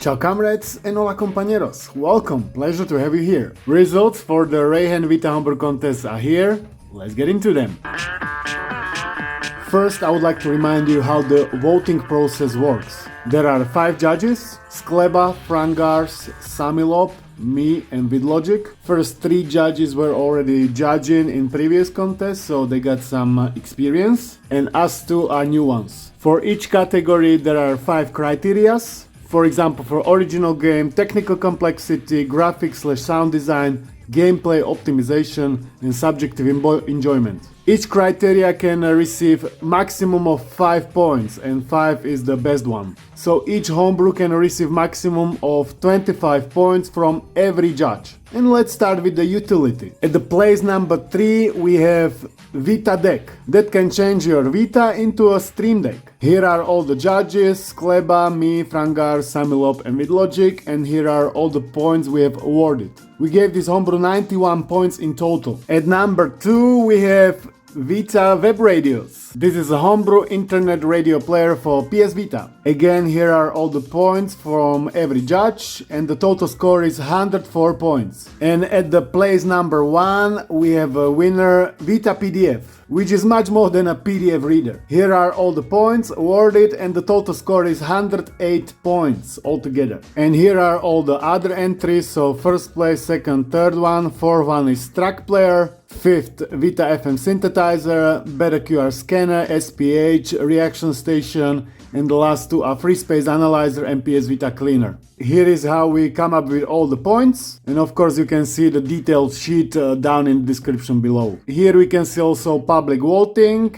Ciao comrades and hola compañeros, welcome, pleasure to have you here. Results for the ReiHEN Vita Homebrew Contest are here, let's get into them. First, I would like to remind you how the voting process works. There are 5 judges, Skleba, Frangars, Samilop, me and VidLogic. First 3 judges were already judging in previous contests, so they got some experience, and us 2 are new ones. For each category there are 5 criterias. For example, for original game, technical complexity, graphics/sound design, gameplay optimization, and subjective enjoyment. Each criteria can receive maximum of 5 points, and 5 is the best one. So each homebrew can receive maximum of 25 points from every judge. And let's start with the utility. At the place number 3 we have Vita deck that can change your Vita into a stream deck. Here are all the judges, Skleba, me, Frangar, Samilop and VidLogic, and here are all the points we have awarded. We gave this homebrew 91 points in total. At number 2 we have Vita Web Radios. This is a homebrew internet radio player for PS Vita. Again, here are all the points from every judge, and the total score is 104 points. And at the place number 1 we have a winner, Vita PDF, which is much more than a PDF reader. Here are all the points awarded, and the total score is 108 points altogether. And here are all the other entries, so first place, second, third one, fourth one is track player, 5th Vita FM synthesizer, Beta QR scanner, SPH, reaction station, and the last 2 are free space analyzer and PS Vita cleaner. Here is how we come up with all the points, and of course you can see the detailed sheet down in the description below. Here we can see also public voting.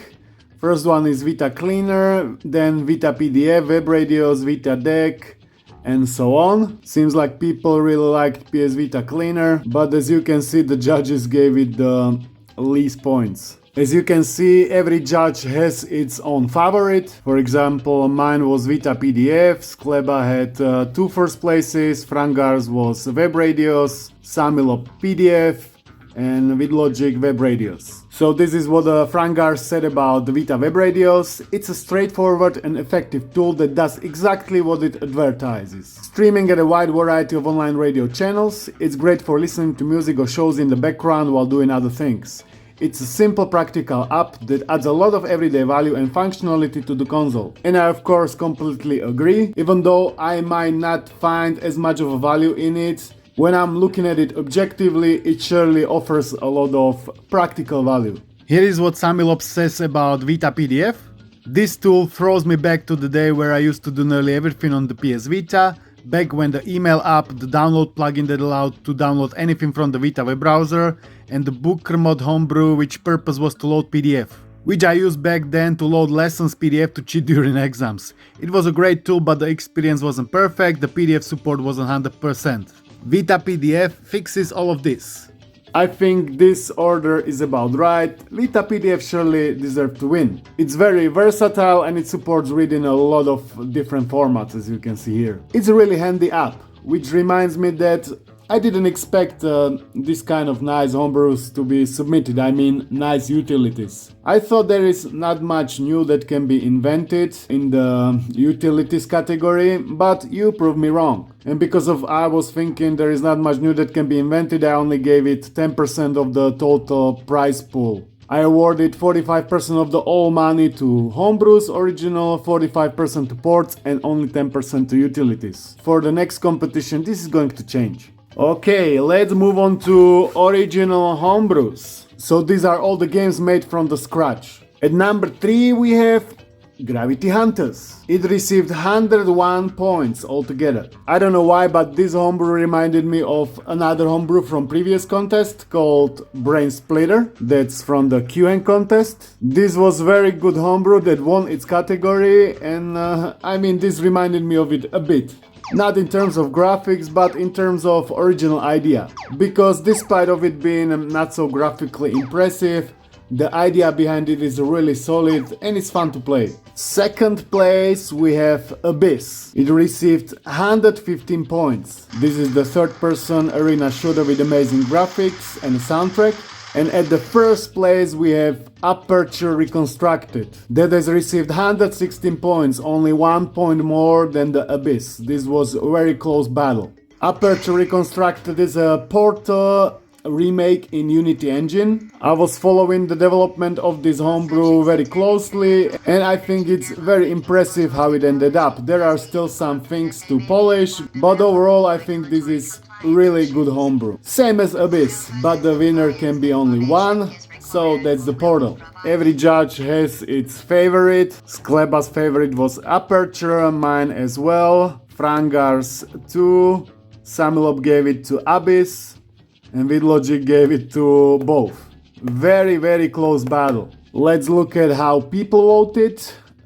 First one is Vita cleaner, then Vita PDF, web radios, Vita deck, and so on. Seems like people really liked PS Vita cleaner, but as you can see the judges gave it the least points. As you can see, every judge has its own favorite. For example, mine was Vita PDF, Skleba had 2 first places, Frangars was web radios, Samilop PDF, and VidLogic web radios. So this is what the Frangars said about the Vita web radios. It's a straightforward and effective tool that does exactly what it advertises. Streaming at a wide variety of online radio channels, it's great for listening to music or shows in the background while doing other things. It's a simple practical app that adds a lot of everyday value and functionality to the console. And I of course completely agree, even though I might not find as much of a value in it. When I'm looking at it objectively, it surely offers a lot of practical value. Here is what Samilop says about Vita PDF. This tool throws me back to the day where I used to do nearly everything on the PS Vita, back when the email app, the download plugin that allowed to download anything from the Vita web browser, and the Booker mod homebrew, which purpose was to load PDF, which I used back then to load lessons PDF to cheat during exams. It was a great tool, but the experience wasn't perfect, the PDF support wasn't 100%. Vita PDF fixes all of this. I think this order is about right. Vita PDF surely deserves to win. It's very versatile and it supports reading a lot of different formats, as you can see here. It's a really handy app, which reminds me that I didn't expect this kind of nice homebrews to be submitted, I mean nice utilities. I thought there is not much new that can be invented in the utilities category, but you proved me wrong. And because of I was thinking there is not much new that can be invented, I only gave it 10% of the total prize pool. I awarded 45% of the all money to homebrews original, 45% to ports, and only 10% to utilities. For the next competition this is going to change. Okay, let's move on to original homebrews. So these are all the games made from the scratch. At number 3 we have Gravity Hunters. It received 101 points altogether. I don't know why, but this homebrew reminded me of another homebrew from previous contest called Brain Splitter. That's from the QN contest. This was very good homebrew that won its category, and I mean this reminded me of it a bit. Not in terms of graphics, but in terms of original idea. Because despite of it being not so graphically impressive, the idea behind it is really solid and it's fun to play. Second place we have Abyss. It received 115 points. This is the third person arena shooter with amazing graphics and a soundtrack. And at the first place we have Aperture Reconstructed. That has received 116 points, only 1 point more than the Abyss. This was a very close battle. Aperture Reconstructed is a Portal remake in Unity engine. I was following the development of this homebrew very closely, and I think it's very impressive how it ended up. There are still some things to polish, but overall I think this is really good homebrew. Same as Abyss, but the winner can be only one, so that's the Portal. Every judge has its favorite. Skleba's favorite was Aperture, mine as well. Frangar's 2, Samilop gave it to Abyss, and VidLogic gave it to both. Very close battle. Let's look at how people voted.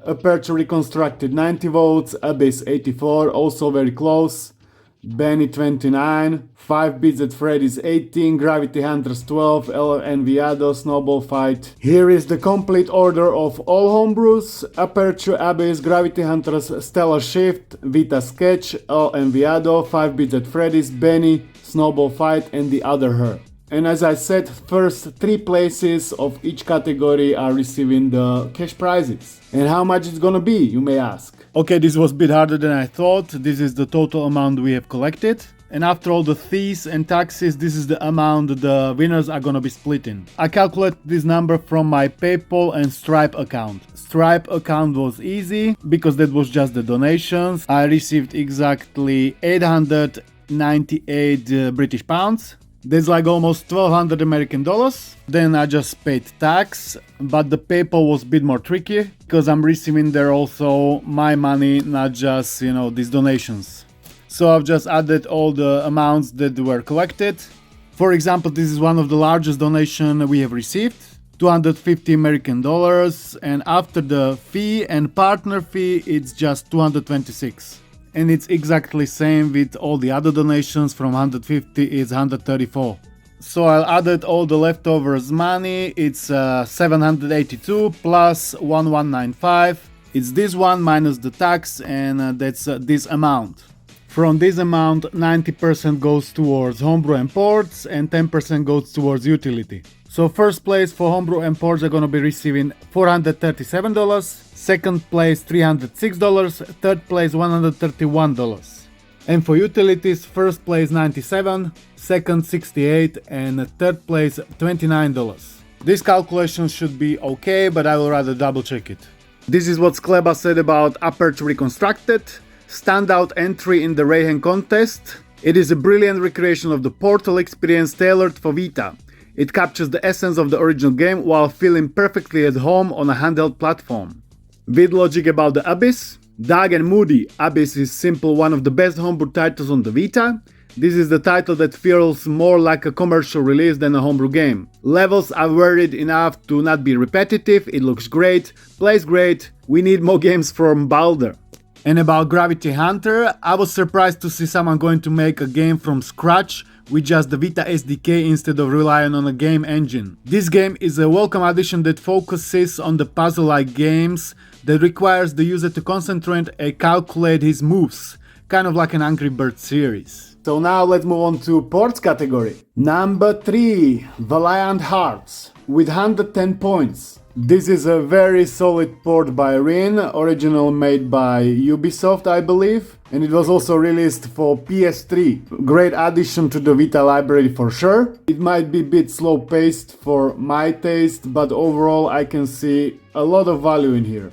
Aperture Reconstructed 90 votes, Abyss 84, also very close. Benny 29, 5 Bits at Freddy's 18, Gravity Hunters 12, El Enviado, Snowball Fight. Here is the complete order of all homebrews. Aperture, Abyss, Gravity Hunters, Stellar Shift, Vita Sketch, El Enviado, 5 Bits at Freddy's, Benny, Snowball Fight, and the other her. And as I said, first 3 places of each category are receiving the cash prizes. And how much it's gonna be, you may ask. Okay, this was a bit harder than I thought. This is the total amount we have collected. And after all the fees and taxes, this is the amount the winners are gonna be splitting. I calculate this number from my PayPal and Stripe account. Stripe account was easy because that was just the donations. I received exactly 898 British pounds. That's like almost 1200 American dollars. Then I just paid tax, but the PayPal was a bit more tricky because I'm receiving there also my money, not just, these donations. So I've just added all the amounts that were collected. For example, this is one of the largest donations we have received, 250 American dollars, and after the fee and partner fee, it's just 226. And it's exactly same with all the other donations. From 150 is 134. So I added all the leftovers money. It's 782 plus 1195. It's this one minus the tax, and that's this amount. From this amount, 90% goes towards homebrew and ports and 10% goes towards utility. So first place for homebrew and ports are gonna be receiving $437, second place $306, third place $131. And for utilities, first place $97, second $68, and third place $29. This calculation should be okay, but I will rather double check it. This is what Skleba said about Aperture Reconstructed. Standout entry in the ReiHEN contest. It is a brilliant recreation of the Portal experience tailored for Vita. It captures the essence of the original game while feeling perfectly at home on a handheld platform. VidLogic about the Abyss. Dark and moody, Abyss is simple one of the best homebrew titles on the Vita. This is the title that feels more like a commercial release than a homebrew game. Levels are varied enough to not be repetitive, it looks great, plays great, we need more games from Balder. And about Gravity Hunter, I was surprised to see someone going to make a game from scratch with just the Vita SDK instead of relying on a game engine. This game is a welcome addition that focuses on the puzzle-like games that requires the user to concentrate and calculate his moves, kind of like an Angry Birds series. So now let's move on to ports category. Number 3, Valiant Hearts, with 110 points. This is a very solid port by ReiHEN, original made by Ubisoft, I believe, and it was also released for PS3. Great addition to the Vita library for sure. It might be a bit slow paced for my taste, but overall I can see a lot of value in here.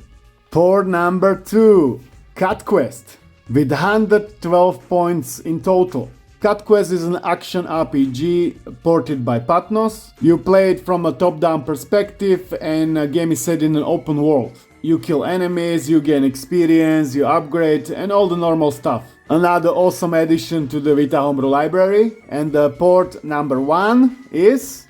Port number 2, Cat Quest, with 112 points in total. Cat Quest is an action RPG ported by Patnos. You play it from a top-down perspective and the game is set in an open world. You kill enemies, you gain experience, you upgrade and all the normal stuff. Another awesome addition to the Vita Homebrew library, and the port number 1 is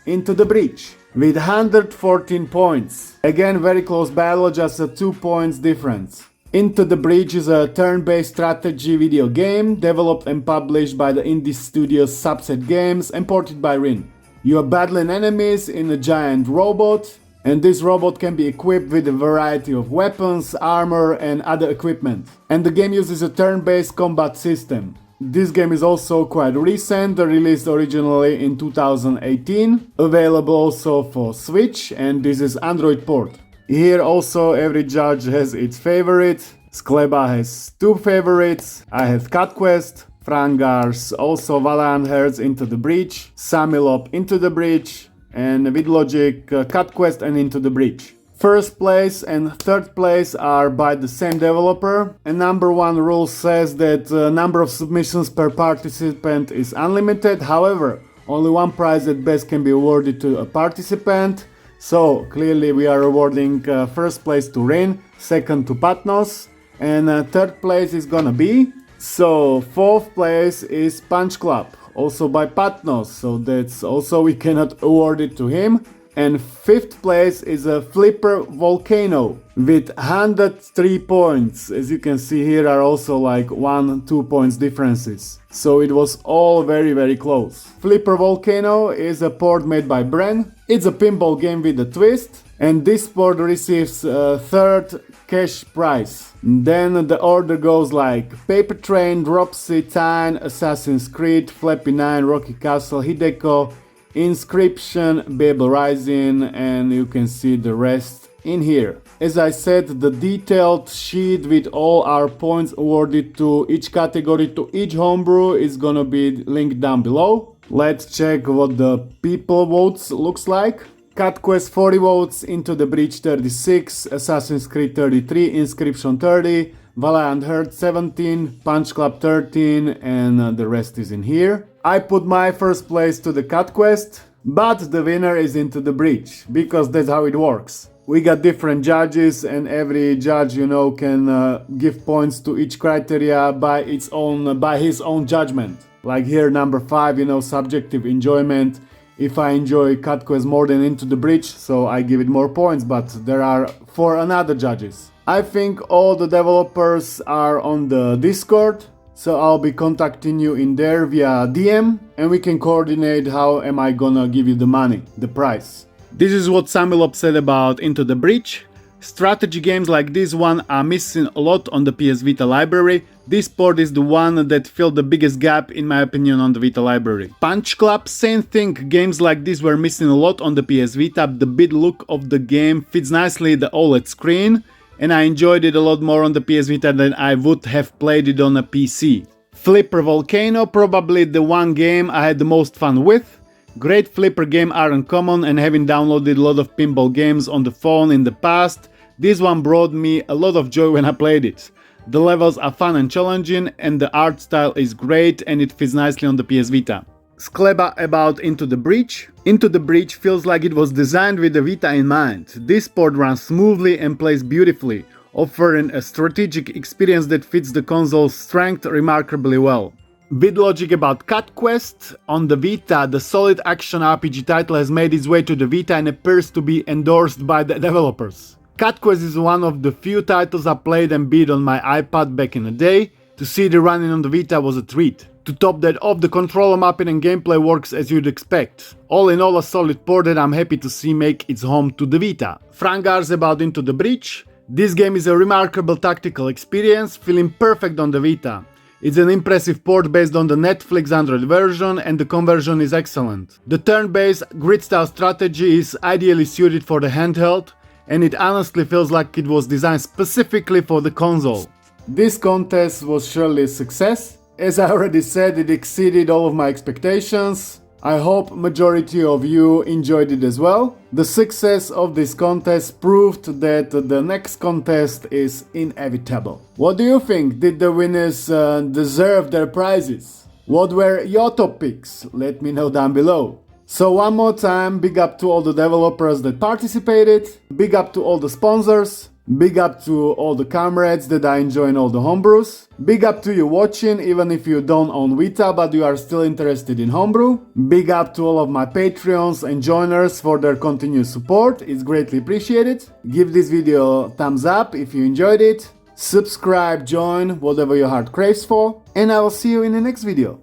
Into the Breach with 114 points. Again, very close battle, just a 2 points difference. Into the Breach is a turn-based strategy video game developed and published by the indie studio Subset Games and ported by ReiHEN. You are battling enemies in a giant robot, and this robot can be equipped with a variety of weapons, armor and other equipment. And the game uses a turn-based combat system. This game is also quite recent, released originally in 2018, available also for Switch, and this is Android port. Here also every judge has its favorite. Skleba has 2 favorites. I have Cut Quest, Frangars also Valiant Hearts Into the Breach, Samilop Into the Breach, and Vidlogic Cut Quest and Into the Breach. First place and third place are by the same developer, and number 1 rule says that number of submissions per participant is unlimited. However, only one prize at best can be awarded to a participant, so clearly we are awarding first place to ReiHEN, second to Patnos, and third place is gonna be, so fourth place is Punch Club, also by Patnos, so that's also we cannot award it to him. And fifth place is a Flipper Volcano with 103 points. As you can see here are also like 1-2 points differences. So it was all very close. Flipper Volcano is a port made by Bren. It's a pinball game with a twist. And this port receives a third cash prize. Then the order goes like Paper Train, Dropsy, Tyne, Assassin's Creed, Flappy 9, Rocky Castle, Hideko, Inscription, Babel Rising, and you can see the rest in here. As I said, the detailed sheet with all our points awarded to each category, to each homebrew, is gonna be linked down below. Let's check what the people votes looks like. Cut Quest 40 votes, Into the Breach 36, Assassin's Creed 33, Inscription 30, Valiant Hearts 17, Punch Club 13, and the rest is in here. I put my first place to the Cut Quest, but the winner is Into the Breach, because that's how it works. We got different judges, and every judge, you know, can give points to each criteria by his own judgment. Like here, number 5, you know, subjective enjoyment. If I enjoy Cut Quest more than Into the Breach, so I give it more points, but there are 4 another judges. I think all the developers are on the Discord, so I'll be contacting you in there via DM, and we can coordinate how am I gonna give you the money, the price. This is what Samilop said about Into the Breach. Strategy games like this one are missing a lot on the PS Vita library. This port is the one that filled the biggest gap in my opinion on the Vita library. Punch Club, same thing, games like this were missing a lot on the PS Vita. The big look of the game fits nicely the OLED screen, and I enjoyed it a lot more on the PS Vita than I would have played it on a PC. Flipper Volcano, probably the one game I had the most fun with. Great flipper game are uncommon, and having downloaded a lot of pinball games on the phone in the past, this one brought me a lot of joy when I played it. The levels are fun and challenging, and the art style is great, and it fits nicely on the PS Vita. Skleba about Into the Breach. Into the Breach feels like it was designed with the Vita in mind. This port runs smoothly and plays beautifully, offering a strategic experience that fits the console's strength remarkably well. Vidlogic about Cut Quest. On the Vita, the solid action RPG title has made its way to the Vita and appears to be endorsed by the developers. Cut Quest is one of the few titles I played and beat on my iPad back in the day. To see it running on the Vita was a treat. To top that off, the controller mapping and gameplay works as you'd expect. All in all, a solid port that I'm happy to see make its home to the Vita. Frangars about Into the Breach. This game is a remarkable tactical experience, feeling perfect on the Vita. It's an impressive port based on the Netflix Android version, and the conversion is excellent. The turn-based grid-style strategy is ideally suited for the handheld, and it honestly feels like it was designed specifically for the console. This contest was surely a success. As I already said, it exceeded all of my expectations. I hope majority of you enjoyed it as well. The success of this contest proved that the next contest is inevitable. What do you think? Did the winners deserve their prizes? What were your top picks? Let me know down below. So one more time, big up to all the developers that participated, big up to all the sponsors, big up to all the comrades that I enjoy in all the homebrews, big up to you watching even if you don't own Vita but you are still interested in homebrew, big up to all of my Patreons and joiners for their continued support, it's greatly appreciated. Give this video a thumbs up if you enjoyed it, subscribe, join, whatever your heart craves for, and I will see you in the next video.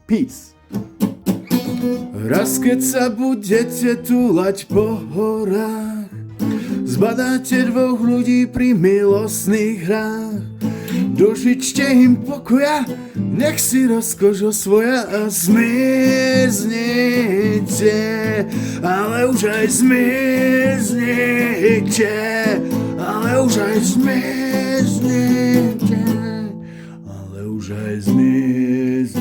Peace. Raz keď sa budete túlať po horách, zbadáte dvoch ľudí pri milostných hrách. dožičte im pokoja, nech si rozkož osvoja a zmiznite, ale už aj zmiznite, ale už aj zmiznite, ale už aj zmiznite.